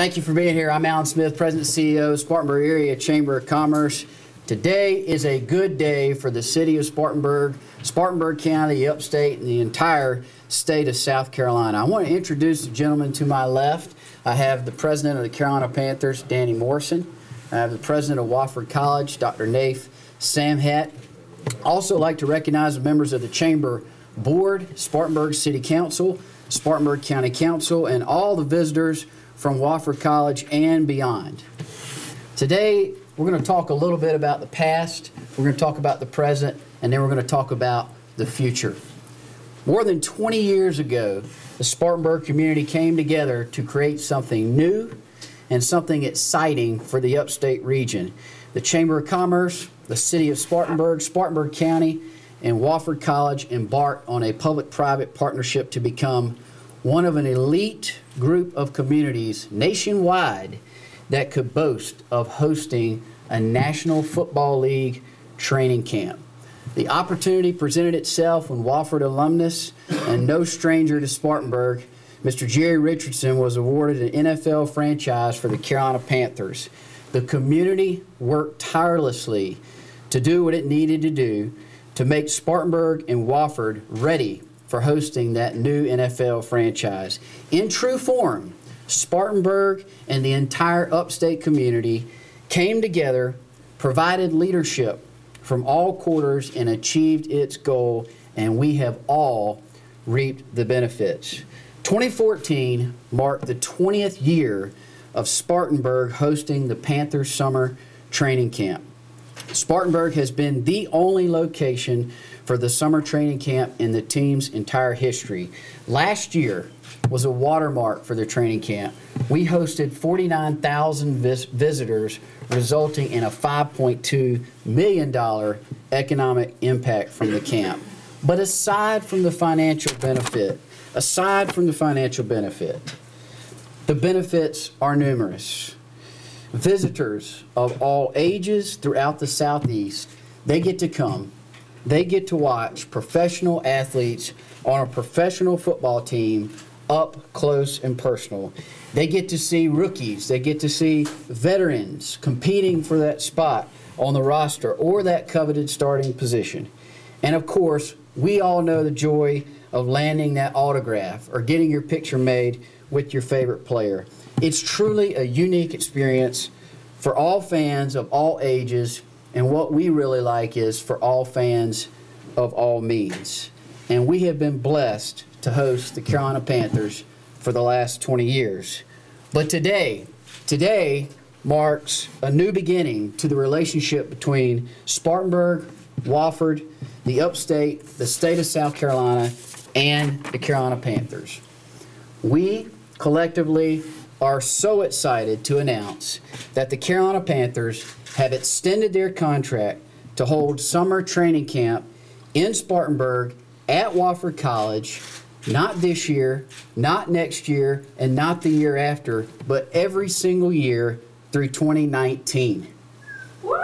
Thank you for being here. I'm Alan Smith, President and CEO of Spartanburg Area Chamber of Commerce. Today is a good day for the city of Spartanburg, Spartanburg County, the upstate, and the entire state of South Carolina. I want to introduce the gentleman to my left. I have the president of the Carolina Panthers, Danny Morrison. I have the president of Wofford College, Dr. Naif Samhat. Also like to recognize the members of the Chamber Board, Spartanburg City Council, Spartanburg County Council, and all the visitors from Wofford College and beyond. Today, we're going to talk a little bit about the past, we're going to talk about the present, and then we're going to talk about the future. More than 20 years ago, the Spartanburg community came together to create something new and something exciting for the upstate region. The Chamber of Commerce, the City of Spartanburg, Spartanburg County, and Wofford College embarked on a public-private partnership to become one of an elite group of communities nationwide that could boast of hosting a National Football League training camp. The opportunity presented itself when Wofford alumnus and no stranger to Spartanburg, Mr. Jerry Richardson, was awarded an NFL franchise for the Carolina Panthers. The community worked tirelessly to do what it needed to do to make Spartanburg and Wofford ready for hosting that new NFL franchise. In true form, Spartanburg and the entire upstate community came together, provided leadership from all quarters, and achieved its goal, and we have all reaped the benefits. 2014 marked the 20th year of Spartanburg hosting the Panthers Summer Training Camp. Spartanburg has been the only location for the summer training camp in the team's entire history. Last year was a watermark for the training camp. We hosted 49,000 visitors, resulting in a $5.2 million economic impact from the camp. But aside from the financial benefit, the benefits are numerous. Visitors of all ages throughout the Southeast, they get to come. They get to watch professional athletes on a professional football team up close and personal. They get to see rookies. They get to see veterans competing for that spot on the roster or that coveted starting position. And of course, we all know the joy of landing that autograph or getting your picture made with your favorite player. It's truly a unique experience for all fans of all ages, and what we really like is for all fans of all means. And we have been blessed to host the Carolina Panthers for the last 20 years. But today marks a new beginning to the relationship between Spartanburg, Wofford, the upstate, the state of South Carolina, and the Carolina Panthers. We collectively are so excited to announce that the Carolina Panthers have extended their contract to hold summer training camp in Spartanburg at Wofford College, not this year, not next year, and not the year after, but every single year through 2019. Woo!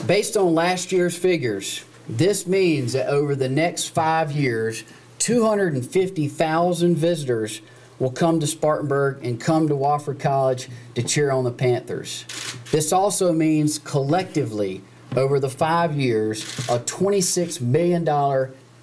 Based on last year's figures, this means that over the next 5 years, 250,000 visitors will come to Spartanburg and come to Wofford College to cheer on the Panthers. This also means collectively, over the 5 years, a $26 million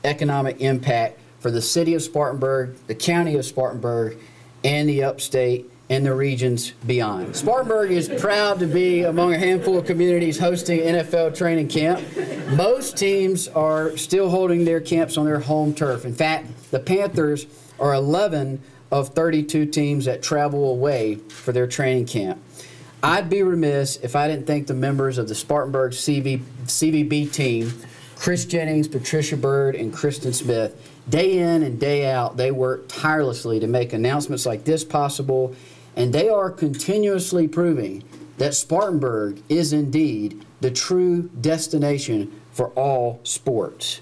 economic impact for the city of Spartanburg, the county of Spartanburg, and the upstate and the regions beyond. Spartanburg is proud to be among a handful of communities hosting NFL training camp. Most teams are still holding their camps on their home turf. In fact, the Panthers are 11 of 32 teams that travel away for their training camp. I'd be remiss if I didn't thank the members of the Spartanburg CVB team, Chris Jennings, Patricia Bird, and Kristen Smith. Day in and day out, they work tirelessly to make announcements like this possible, and they are continuously proving that Spartanburg is indeed the true destination for all sports.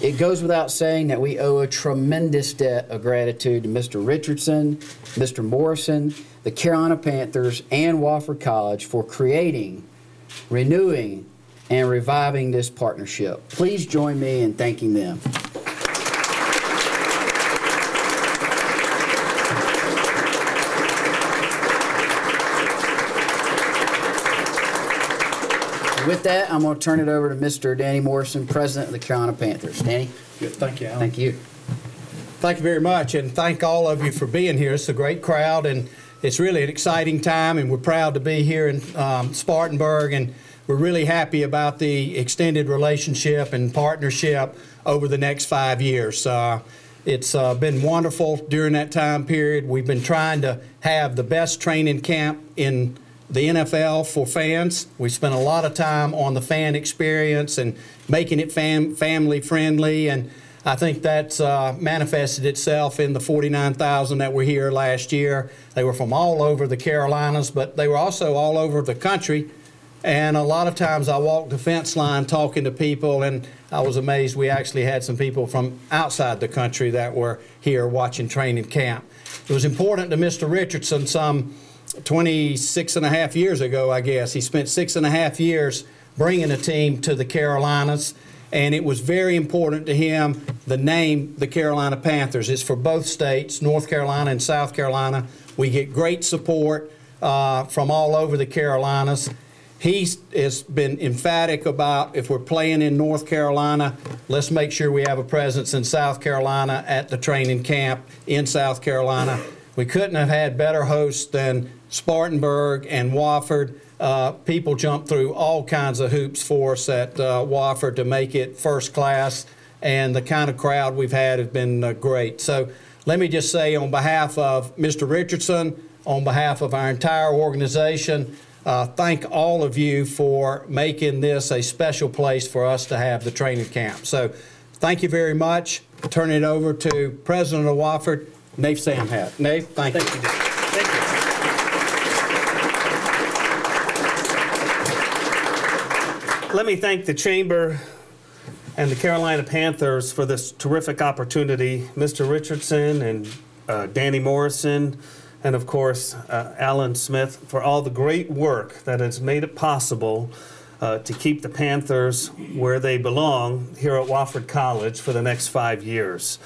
It goes without saying that we owe a tremendous debt of gratitude to Mr. Richardson, Mr. Morrison, the Carolina Panthers, and Wofford College for creating, renewing, and reviving this partnership. Please join me in thanking them. With that, I'm going to turn it over to Mr. Danny Morrison, President of the Carolina Panthers. Danny? Good. Thank you, Alan. Thank you. Thank you very much, and thank all of you for being here. It's a great crowd, and it's really an exciting time, and we're proud to be here in Spartanburg, and we're really happy about the extended relationship and partnership over the next 5 years. It's been wonderful during that time period. We've been trying to have the best training camp in the NFL for fans. We spent a lot of time on the fan experience and making it family friendly, and I think that's manifested itself in the 49,000 that were here last year. They were from all over the Carolinas, but they were also all over the country. And a lot of times I walked the fence line talking to people, and I was amazed we actually had some people from outside the country that were here watching training camp. It was important to Mr. Richardson some 26 and a half years ago, I guess. He spent 6.5 years bringing a team to the Carolinas, and it was very important to him, the name, the Carolina Panthers. It's for both states, North Carolina and South Carolina. We get great support from all over the Carolinas. He has been emphatic about, if we're playing in North Carolina, let's make sure we have a presence in South Carolina at the training camp in South Carolina. We couldn't have had better hosts than Spartanburg and Wofford. People jumped through all kinds of hoops for us at Wofford to make it first class, and the kind of crowd we've had has been great. So let me just say, on behalf of Mr. Richardson, on behalf of our entire organization, thank all of you for making this a special place for us to have the training camp. So thank you very much. Turn it over to President of Wofford, Nate Samhat. Nate, thank you. Thank you. Thank you. Let me thank the Chamber and the Carolina Panthers for this terrific opportunity. Mr. Richardson and Danny Morrison, and of course Alan Smith, for all the great work that has made it possible to keep the Panthers where they belong here at Wofford College for the next 5 years.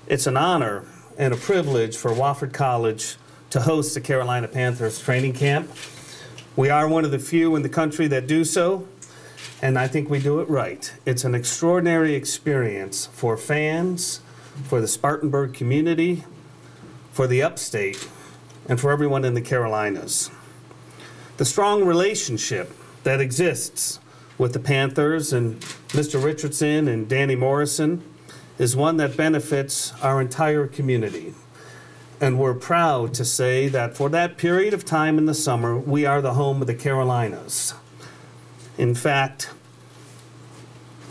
It's an honor and a privilege for Wofford College to host the Carolina Panthers training camp. We are one of the few in the country that do so, and I think we do it right. It's an extraordinary experience for fans, for the Spartanburg community, for the upstate, and for everyone in the Carolinas. The strong relationship that exists with the Panthers and Mr. Richardson and Danny Morrison is one that benefits our entire community. And we're proud to say that for that period of time in the summer, we are the home of the Carolinas. In fact,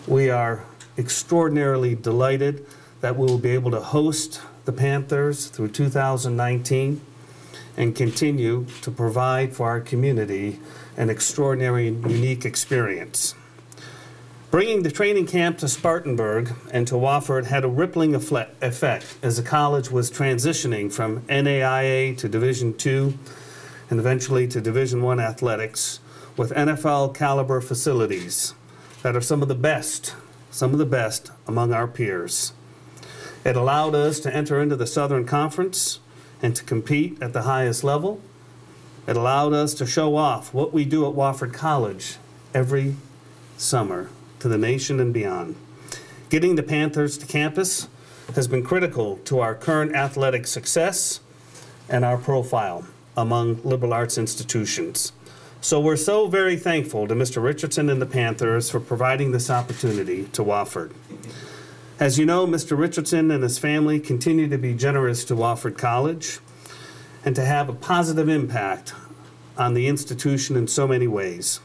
we are extraordinarily delighted that we will be able to host the Panthers through 2019 and continue to provide for our community an extraordinary and unique experience. Bringing the training camp to Spartanburg and to Wofford had a rippling effect as the college was transitioning from NAIA to Division II and eventually to Division I athletics with NFL caliber facilities that are some of the best among our peers. It allowed us to enter into the Southern Conference and to compete at the highest level. It allowed us to show off what we do at Wofford College every summer to the nation and beyond. Getting the Panthers to campus has been critical to our current athletic success and our profile among liberal arts institutions. So we're so very thankful to Mr. Richardson and the Panthers for providing this opportunity to Wofford. As you know, Mr. Richardson and his family continue to be generous to Wofford College and to have a positive impact on the institution in so many ways.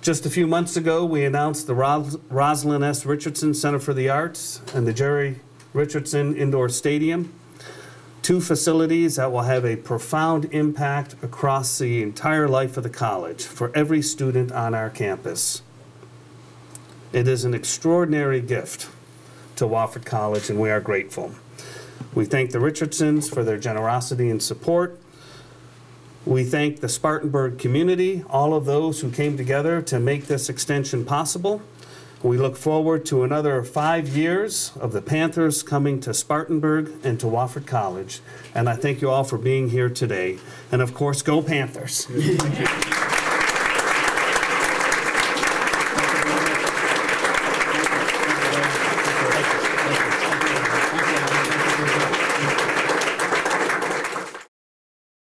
Just a few months ago, we announced the Rosalind S. Richardson Center for the Arts and the Jerry Richardson Indoor Stadium, two facilities that will have a profound impact across the entire life of the college for every student on our campus. It is an extraordinary gift to Wofford College, and we are grateful. We thank the Richardsons for their generosity and support. We thank the Spartanburg community, all of those who came together to make this extension possible. We look forward to another 5 years of the Panthers coming to Spartanburg and to Wofford College. And I thank you all for being here today. And of course, go Panthers.